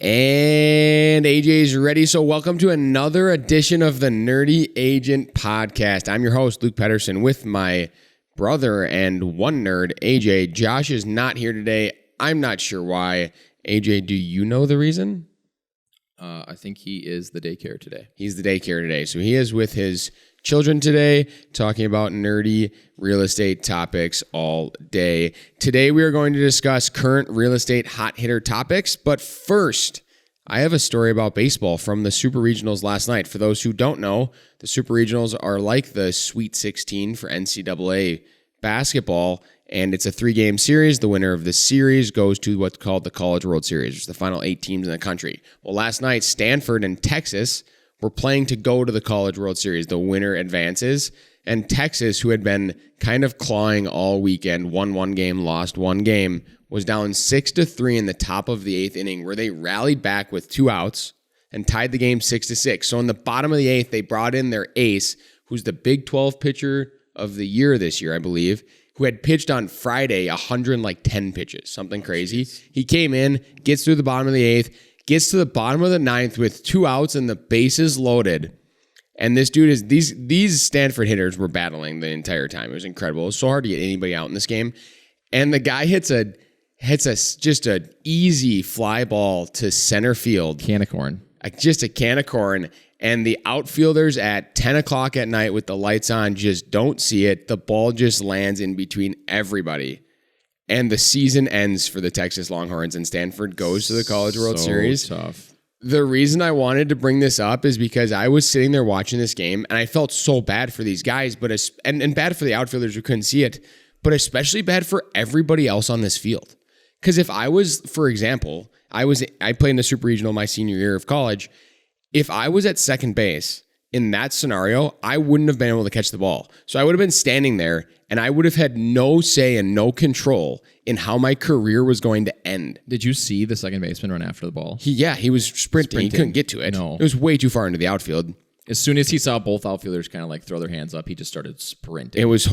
And AJ's ready, so welcome to another edition of the Nerdy Agent Podcast. I'm your host, Luke Pedersen, with my brother and one nerd, AJ. Josh is not here today. I'm not sure why. AJ, do you know the reason? I think he is the daycare today. He's the daycare today, so he is with his children today, talking about nerdy real estate topics all day. Today, we are going to discuss current real estate hot hitter topics. But first, I have a story about baseball from the Super Regionals last night. For those who don't know, the Super Regionals are like the Sweet 16 for NCAA basketball, and it's a 3-game series. The winner of the series goes to what's called the College World Series, which is the final 8 teams in the country. Well, last night, Stanford and Texas were playing to go to the College World Series. The winner advances. And Texas, who had been kind of clawing all weekend, won one game, lost one game, was down 6-3 in the top of the 8th inning, where they rallied back with 2 outs and tied the game 6-6. So in the bottom of the 8th, they brought in their ace, who's the Big 12 pitcher of the year this year, I believe, who had pitched on Friday 110 pitches, something crazy. He came in, gets through the bottom of the 8th, gets to the bottom of the 9th with 2 outs and the bases loaded. And this dude is, these Stanford hitters were battling the entire time. It was incredible. It was so hard to get anybody out in this game. And the guy hits just an easy fly ball to center field. Can of corn. Just a can of corn. And the outfielders at 10 o'clock at night with the lights on just don't see it. The ball just lands in between everybody. And the season ends for the Texas Longhorns, and Stanford goes to the College World Series. Tough. The reason I wanted to bring this up is because I was sitting there watching this game, and I felt so bad for these guys, and bad for the outfielders who couldn't see it, but especially bad for everybody else on this field. Because if I was, for example, I played in the Super Regional my senior year of college. If I was at second base in that scenario, I wouldn't have been able to catch the ball. So I would have been standing there, and I would have had no say and no control in how my career was going to end. Did you see the second baseman run after the ball? He was sprinting. He couldn't get to it. No. It was way too far into the outfield. As soon as he saw both outfielders kind of like throw their hands up, he just started sprinting. It was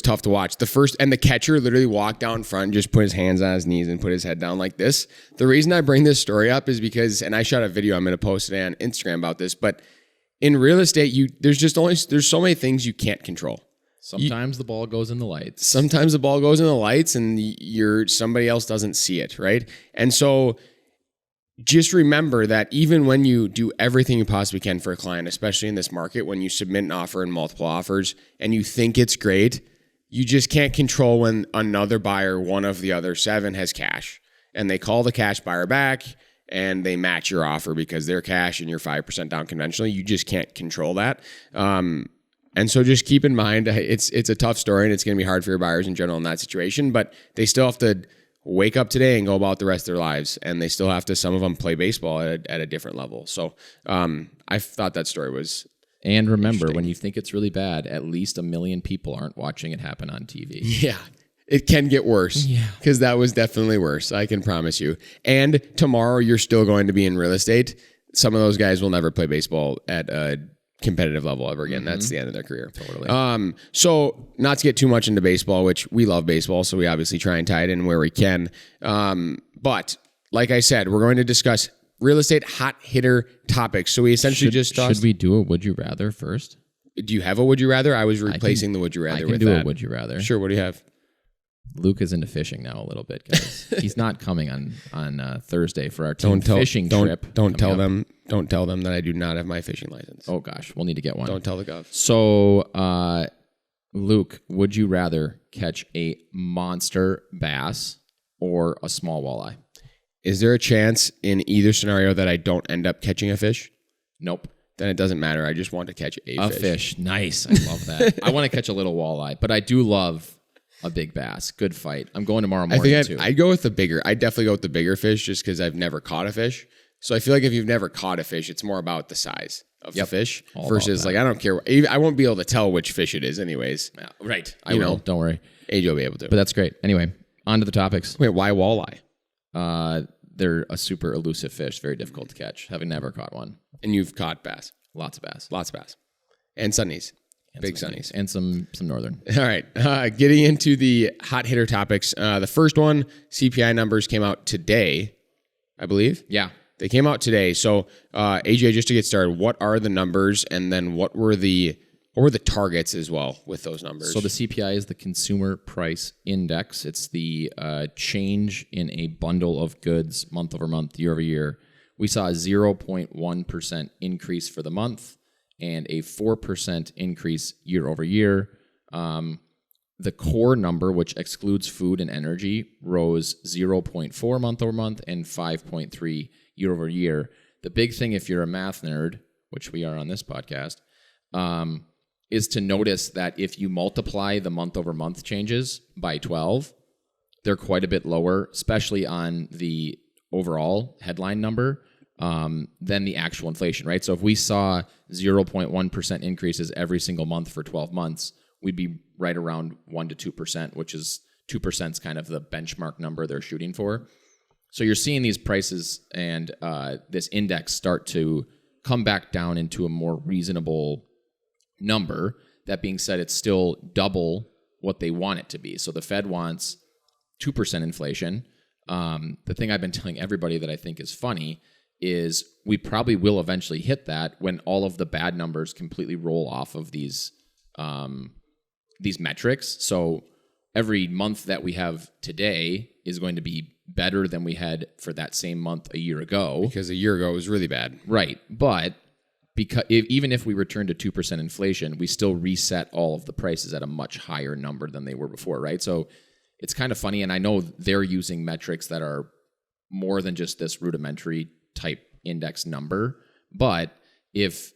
tough to watch. The catcher literally walked down front and just put his hands on his knees and put his head down like this. The reason I bring this story up is because, and I shot a video, I'm going to post it on Instagram about this, but in real estate, there's so many things you can't control. Sometimes the ball goes in the lights. Sometimes the ball goes in the lights and somebody else doesn't see it, right? And so just remember that even when you do everything you possibly can for a client, especially in this market, when you submit an offer and multiple offers and you think it's great, you just can't control when another buyer, one of the other 7, has cash. And they call the cash buyer back and they match your offer because they're cash and you're 5% down conventionally. You just can't control that. And so just keep in mind, it's a tough story and it's going to be hard for your buyers in general in that situation, but they still have to wake up today and go about the rest of their lives. And they still have to, some of them play baseball at a different level. So I thought that story was And remember, when you think it's really bad, at least 1 million people aren't watching it happen on TV. Yeah. It can get worse because that was definitely worse. I can promise you. And tomorrow you're still going to be in real estate. Some of those guys will never play baseball at a competitive level ever again. Mm-hmm. That's the end of their career. Totally. So not to get too much into baseball, which we love baseball, so we obviously try and tie it in where we can. But like I said, we're going to discuss real estate hot hitter topics. So we essentially should we do a would you rather first? Do you have a would you rather? I was replacing the would you rather with that. I can do a would you rather. Sure. What do you have? Luke is into fishing now a little bit because he's not coming on Thursday for our team fishing trip. Don't tell them that I do not have my fishing license. Oh gosh, we'll need to get one. Don't tell the gov. So, Luke, would you rather catch a monster bass or a small walleye? Is there a chance in either scenario that I don't end up catching a fish? Nope. Then it doesn't matter. I just want to catch a fish. Nice. I love that. I want to catch a little walleye, but I do love a big bass. Good fight. I'm going tomorrow morning too. I'd go with the bigger. I'd definitely go with the bigger fish just because I've never caught a fish. So I feel like if you've never caught a fish, it's more about the size of the fish versus like, I don't care. I won't be able to tell which fish it is anyways. Yeah, right. I will. Don't worry. AJ will be able to. But that's great. Anyway, on to the topics. Wait, why walleye? They're a super elusive fish. Very difficult to catch. Having never caught one. And you've caught bass. Lots of bass. Lots of bass. And sunnies. Big sunnies. And some northern. All right. Getting into the hot hitter topics. The first one, CPI numbers came out today. I believe. Yeah. They came out today. So, AJ, just to get started, what are the numbers, and then what were the targets as well with those numbers? So the CPI is the Consumer Price Index. It's the change in a bundle of goods month over month, year over year. We saw a 0.1% increase for the month and a 4% increase year over year. The core number, which excludes food and energy, rose 0.4 month over month and 5.3 year over year. The big thing, if you're a math nerd, which we are on this podcast, is to notice that if you multiply the month over month changes by 12, they're quite a bit lower, especially on the overall headline number, than the actual inflation, right? So if we saw 0.1% increases every single month for 12 months, we'd be right around 1% to 2%, which is 2% is kind of the benchmark number they're shooting for. So you're seeing these prices and this index start to come back down into a more reasonable number. That being said, it's still double what they want it to be. So the Fed wants 2% inflation. The thing I've been telling everybody that I think is funny is we probably will eventually hit that when all of the bad numbers completely roll off of these metrics. So every month that we have today is going to be better than we had for that same month a year ago. Because a year ago it was really bad. Right. But because even if we return to 2% inflation, we still reset all of the prices at a much higher number than they were before, right? So it's kind of funny, and I know they're using metrics that are more than just this rudimentary type index number, but if,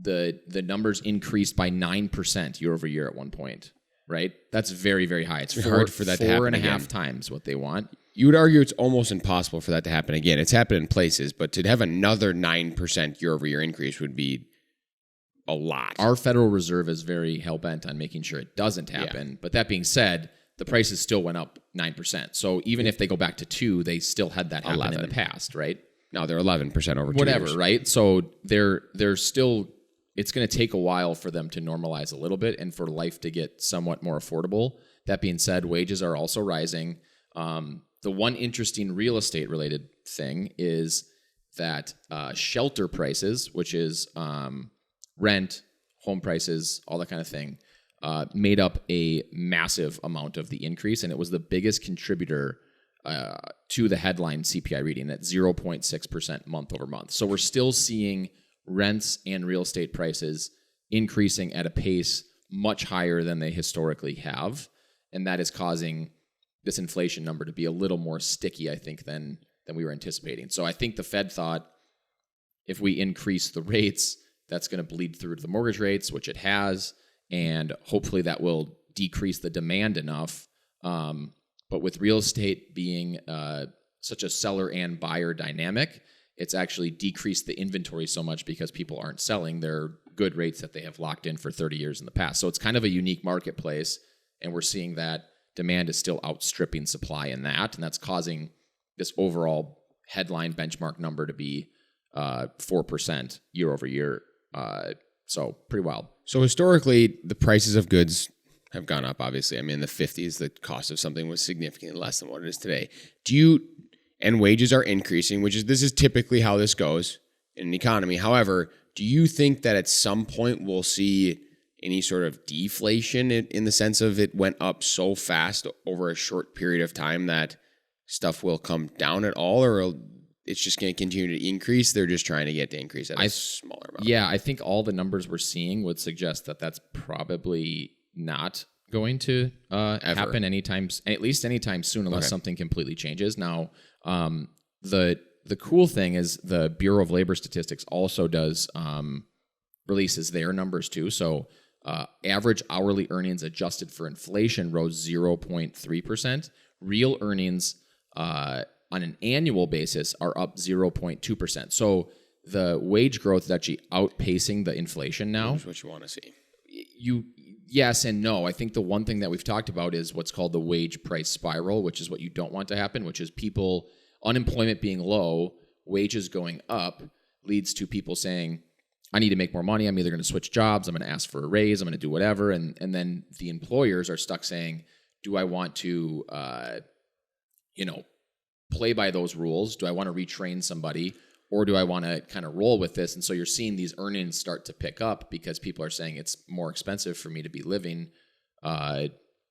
the numbers increased by 9% year over year at one point, right? That's very, very high. It's hard for that to happen 4.5 again. times what they want. You would argue it's almost impossible for that to happen again. It's happened in places, but to have another 9% year over year increase would be a lot. Our Federal Reserve is very hell-bent on making sure it doesn't happen. Yeah. But that being said, the prices still went up 9%. So even if they go back to 2, they still had that happen 11. In the past, right? No, they're 11% over 2 Whatever, years. Right? So they're still, it's going to take a while for them to normalize a little bit and for life to get somewhat more affordable. That being said, wages are also rising. The one interesting real estate related thing is that shelter prices, which is rent, home prices, all that kind of thing, made up a massive amount of the increase, and it was the biggest contributor to the headline CPI reading at 0.6% month over month. So we're still seeing rents and real estate prices increasing at a pace much higher than they historically have, and that is causing this inflation number to be a little more sticky, I think, than we were anticipating. So I think the Fed thought if we increase the rates, that's going to bleed through to the mortgage rates, which it has, and hopefully that will decrease the demand enough. But with real estate being such a seller and buyer dynamic, it's actually decreased the inventory so much because people aren't selling their good rates that they have locked in for 30 years in the past. So it's kind of a unique marketplace, and we're seeing that demand is still outstripping supply in that, and that's causing this overall headline benchmark number to be 4% year over year. So pretty wild. So historically, the prices of goods have gone up, obviously. I mean, in the 50s, the cost of something was significantly less than what it is today. And wages are increasing, this is typically how this goes in an economy. However, do you think that at some point we'll see any sort of deflation in the sense of it went up so fast over a short period of time that stuff will come down at all, or it's just going to continue to increase? They're just trying to get to increase at a smaller amount. Yeah, I think all the numbers we're seeing would suggest that that's probably not going to happen anytime soon, unless something completely changes. Now, the cool thing is the Bureau of Labor Statistics also does releases their numbers too. So average hourly earnings adjusted for inflation rose 0.3%. Real earnings on an annual basis are up 0.2%. So the wage growth is actually outpacing the inflation now. That's what you want to see. Yes and no. I think the one thing that we've talked about is what's called the wage price spiral, which is what you don't want to happen, which is unemployment being low, wages going up leads to people saying, I need to make more money. I'm either going to switch jobs, I'm going to ask for a raise, I'm going to do whatever. And then the employers are stuck saying, do I want to, play by those rules? Do I want to retrain somebody, or do I want to kind of roll with this? And so you're seeing these earnings start to pick up because people are saying it's more expensive for me to be living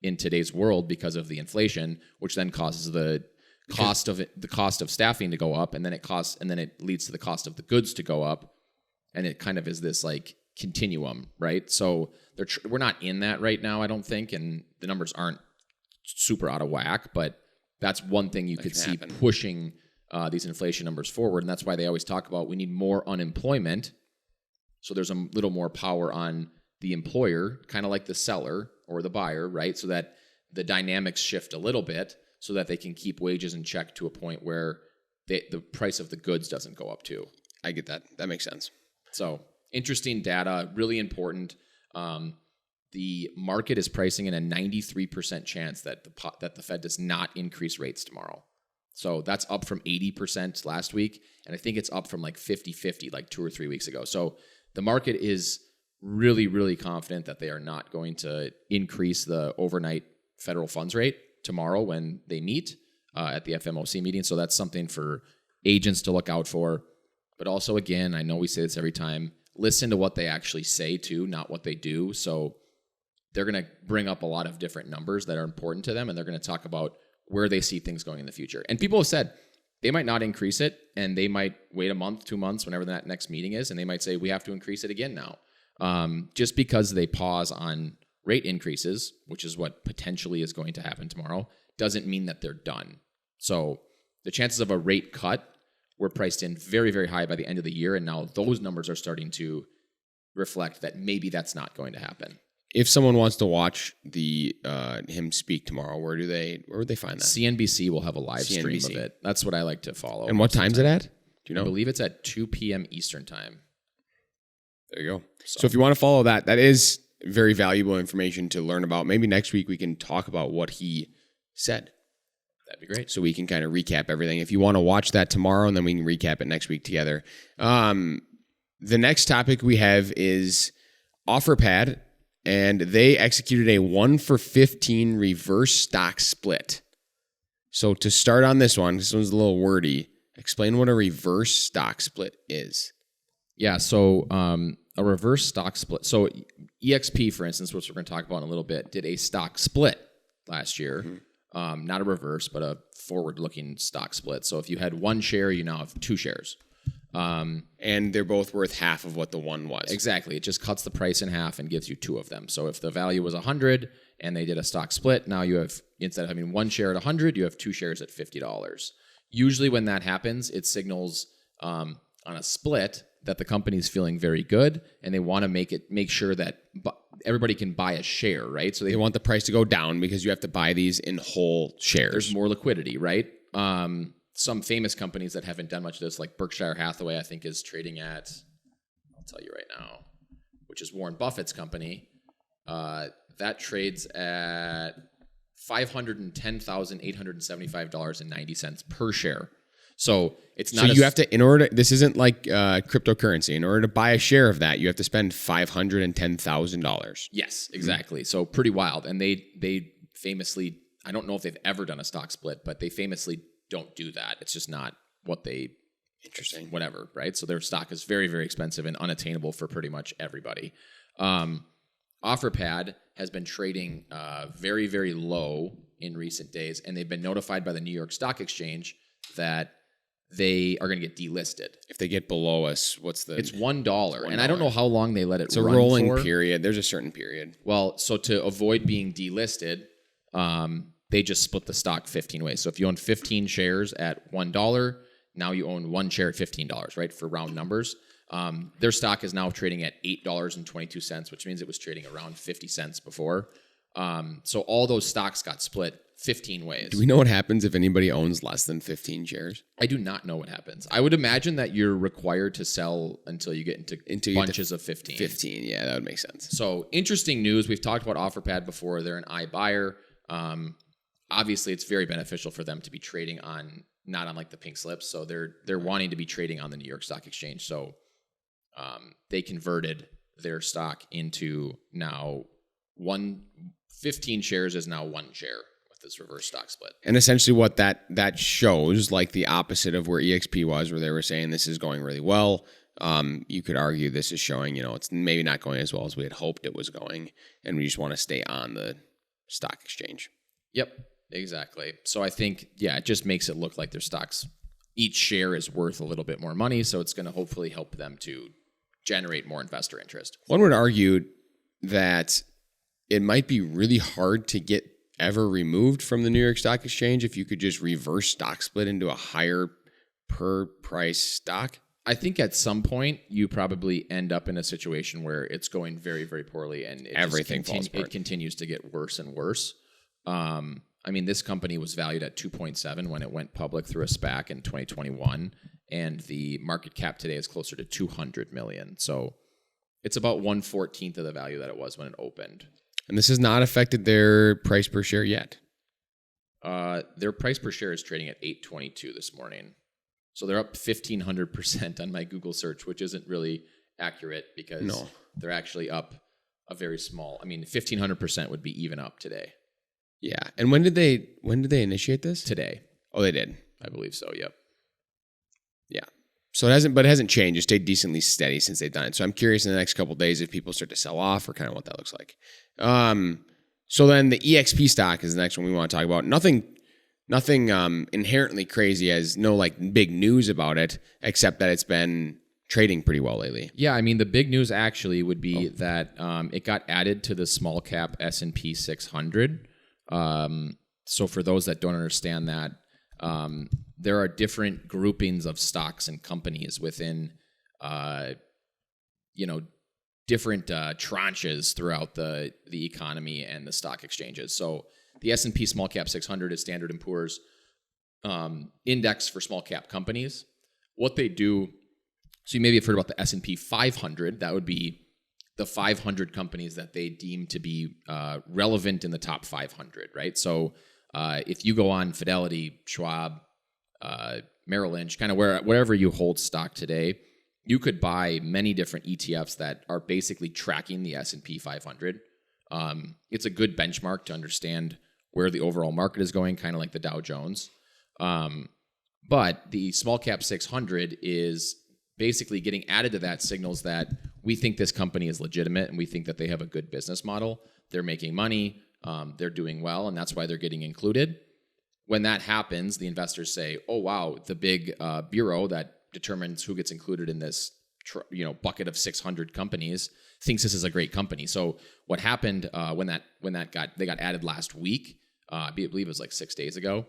in today's world because of the inflation, which then causes the cost of staffing to go up, and then it leads to the cost of the goods to go up, and it kind of is this like continuum, right? So we're not in that right now, I don't think, and the numbers aren't super out of whack, but that's one thing you could see pushing these inflation numbers forward, and that's why they always talk about we need more unemployment, so there's a little more power on the employer, kind of like the seller or the buyer, right? So that the dynamics shift a little bit, so that they can keep wages in check to a point where the price of the goods doesn't go up too. I get that. That makes sense. So interesting data, really important. The market is pricing in a 93% chance that the Fed does not increase rates tomorrow. So that's up from 80% last week, and I think it's up from like 50-50 like 2 or 3 weeks ago. So the market is really, really confident that they are not going to increase the overnight federal funds rate tomorrow when they meet at the FMOC meeting. So that's something for agents to look out for. But also, again, I know we say this every time, listen to what they actually say too, not what they do. So they're going to bring up a lot of different numbers that are important to them, and they're going to talk about where they see things going in the future. And people have said they might not increase it, and they might wait a month, 2 months, whenever that next meeting is, and they might say we have to increase it again now. Just because they pause on rate increases, which is what potentially is going to happen tomorrow, doesn't mean that they're done. So the chances of a rate cut were priced in very, very high by the end of the year, and now those numbers are starting to reflect that maybe that's not going to happen. If someone wants to watch him speak tomorrow, where would they find that? CNBC will have a live stream of it. That's what I like to follow. And what time's it at? Do you know? I believe it's at 2 p.m. Eastern time. There you go. So if you want to follow that is very valuable information to learn about. Maybe next week we can talk about what he said. That'd be great. So we can kind of recap everything. If you want to watch that tomorrow, and then we can recap it next week together. The next topic we have is OfferPad, and they executed a 1-for-15 reverse stock split. So to start on this one's a little wordy. Explain what a reverse stock split is. Yeah, so a reverse stock split. So EXP, for instance, which we're going to talk about in a little bit, did a stock split last year. Mm-hmm. Not a reverse, but a forward-looking stock split. So if you had 1 share, you now have 2 shares. And they're both worth half of what the one was. Exactly. It just cuts the price in half and gives you 2 of them. So if the value was 100 and they did a stock split, now you have, instead of having 1 share at 100, you have 2 shares at $50. Usually when that happens, it signals on a split that the company's feeling very good, and they want to make sure that everybody can buy a share, right? So they want the price to go down because you have to buy these in whole shares. There's more liquidity, right? Some famous companies that haven't done much of this, like Berkshire Hathaway, I think is trading at, I'll tell you right now, which is Warren Buffett's company. That trades at $510,875.90 per share. So it's not. So you have to, this isn't like cryptocurrency. In order to buy a share of that, you have to spend $510,000. Yes, exactly. So pretty wild. And they famously, I don't know if they've ever done a stock split, but they famously don't do that. It's just not what they. Interesting. Whatever, right? So their stock is very, very expensive and unattainable for pretty much everybody. OfferPad has been trading very, very low in recent days, and they've been notified by the New York Stock Exchange that they are going to get delisted. If they get below us, what's the... It's $1. And I don't know how long they let it run for. It's a rolling period. There's a certain period. Well, so to avoid being delisted, they just split the stock 15 ways. So if you own 15 shares at $1, now you own 1 share at $15, right? For round numbers. Their stock is now trading at $8.22, which means it was trading around 50 cents before. So all those stocks got split 15 ways. Do we know what happens if anybody owns less than 15 shares? I do not know what happens. I would imagine that you're required to sell until you get into bunches of 15. 15, yeah, that would make sense. So interesting news. We've talked about OfferPad before. They're an iBuyer. Obviously, it's very beneficial for them to be trading on, not on like the pink slips. So they're wanting to be trading on the New York Stock Exchange. So they converted their stock into now 15 shares is now 1 share with this reverse stock split. And essentially what that shows, like the opposite of where EXP was, where they were saying this is going really well. You could argue this is showing, it's maybe not going as well as we had hoped it was going, and we just want to stay on the stock exchange. Yep, exactly. So I think, it just makes it look like their stocks, each share is worth a little bit more money, so it's going to hopefully help them to generate more investor interest. One would argue that it might be really hard to get ever removed from the New York Stock Exchange if you could just reverse stock split into a higher per price stock. I think at some point you probably end up in a situation where it's going very, very poorly and everything falls apart. It continues to get worse and worse. This company was valued at 2.7 when it went public through a SPAC in 2021, and the market cap today is closer to 200 million. So it's about 1/14 of the value that it was when it opened. And this has not affected their price per share yet. Their price per share is trading at $8.22 this morning. So they're up 1,500% on my Google search, which isn't really accurate because they're actually up a very small. 1,500% would be even up today. Yeah. And when did they initiate this? Today. Oh, they did. I believe so. Yep. Yeah. So it hasn't changed. It stayed decently steady since they've done it. So I'm curious in the next couple of days if people start to sell off or kind of what that looks like. So then the EXP stock is the next one we want to talk about. Nothing inherently crazy, as no big news about it, except that it's been trading pretty well lately. Yeah, the big news actually would be that it got added to the small cap S&P 600. So for those that don't understand that, there are different groupings of stocks and companies within, different tranches throughout the economy and the stock exchanges. So the S&P Small Cap 600 is Standard & Poor's index for small cap companies. What they do, so you maybe have heard about the S&P 500. That would be the 500 companies that they deem to be relevant in the top 500, right? So if you go on Fidelity, Schwab, Merrill Lynch, kind of wherever you hold stock today, you could buy many different ETFs that are basically tracking the S&P 500. It's a good benchmark to understand where the overall market is going, kind of like the Dow Jones. But the small cap 600 is basically getting added to that, signals that we think this company is legitimate and we think that they have a good business model. They're making money, they're doing well, and that's why they're getting included. When that happens, the investors say, oh, wow, the big bureau that determines who gets included in this bucket of 600 companies thinks this is a great company. So what happened when they got added last week, I believe it was 6 days ago,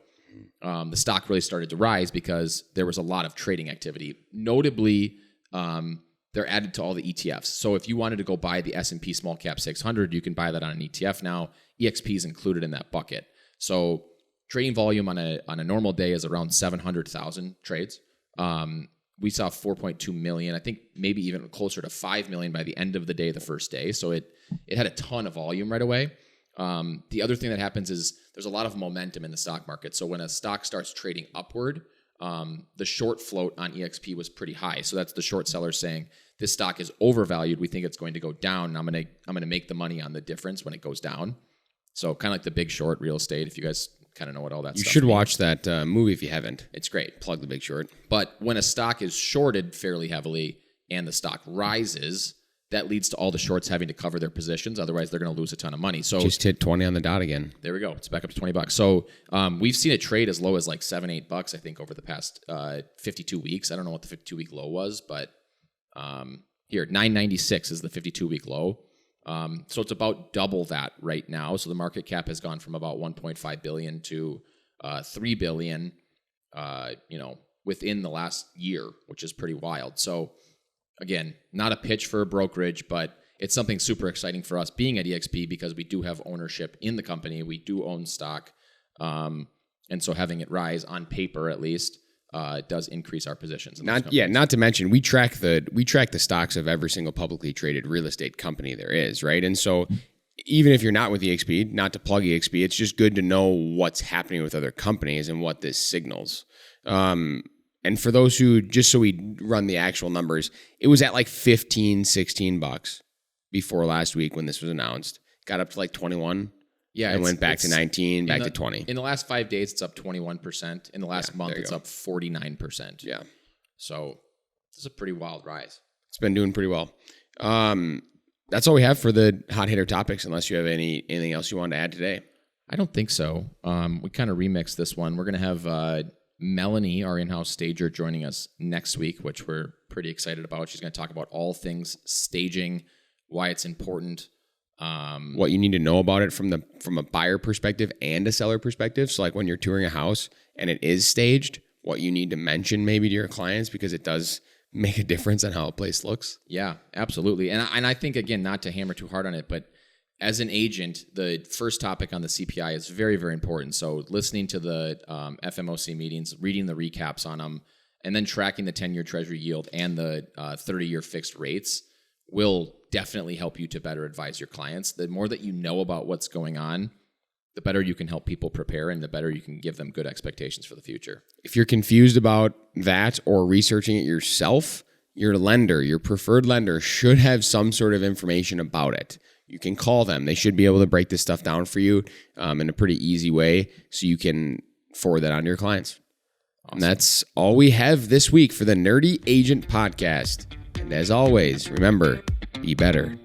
the stock really started to rise because there was a lot of trading activity. Notably, they're added to all the ETFs. So if you wanted to go buy the S&P Small Cap 600, you can buy that on an ETF now. EXP is included in that bucket. So trading volume on a normal day is around 700,000 trades. We saw 4.2 million, I think maybe even closer to 5 million by the end of the day, the first day. So it had a ton of volume right away. The other thing that happens is there's a lot of momentum in the stock market. So when a stock starts trading upward, the short float on EXP was pretty high. So that's the short sellers saying this stock is overvalued. We think it's going to go down. And I'm going to make the money on the difference when it goes down. So kind of like The Big Short, real estate. If you guys kind of know what all that you stuff should means. watch that movie if you haven't. It's great. Plug The Big Short. But when a stock is shorted fairly heavily and the stock rises, that leads to all the shorts having to cover their positions. Otherwise, they're going to lose a ton of money. So just hit 20 on the dot again. There we go. It's back up to $20. So we've seen it trade as low as $7-8, I think, over the past 52 weeks. I don't know what the 52-week low was, but here, $9.96 is the 52-week low. So it's about double that right now. So the market cap has gone from about 1.5 billion to 3 billion, within the last year, which is pretty wild. So again, not a pitch for a brokerage, but it's something super exciting for us being at EXP because we do have ownership in the company. We do own stock. And so having it rise on paper, at least, does increase our positions. Not to mention we track the stocks of every single publicly traded real estate company there is, right? And so even if you're not with EXP, not to plug EXP, it's just good to know what's happening with other companies and what this signals. And for those who, just so we run the actual numbers, it was at $15-16 before last week when this was announced. Got up to $21 Yeah, It went back to 19, back to 20. In the last 5 days, it's up 21%. In the last month, it's up 49%. Yeah. So it's a pretty wild rise. It's been doing pretty well. That's all we have for the hot hitter topics, unless you have anything else you want to add today. I don't think so. We kind of remixed this one. We're going to have Melanie, our in-house stager, joining us next week, which we're pretty excited about. She's going to talk about all things staging, why it's important, what you need to know about it from a buyer perspective and a seller perspective. So like when you're touring a house and it is staged, what you need to mention maybe to your clients, because it does make a difference on how a place looks. Yeah, absolutely. And I think, again, not to hammer too hard on it, but as an agent, the first topic on the CPI is very, very important. So listening to the FMOC meetings, reading the recaps on them, and then tracking the 10-year Treasury yield and the 30-year fixed rates will definitely help you to better advise your clients. The more that you know about what's going on, the better you can help people prepare and the better you can give them good expectations for the future. If you're confused about that or researching it yourself, your lender, your preferred lender, should have some sort of information about it. You can call them. They should be able to break this stuff down for you in a pretty easy way so you can forward that on to your clients. Awesome. And that's all we have this week for the Nerdy Agent Podcast. And as always, remember, be better.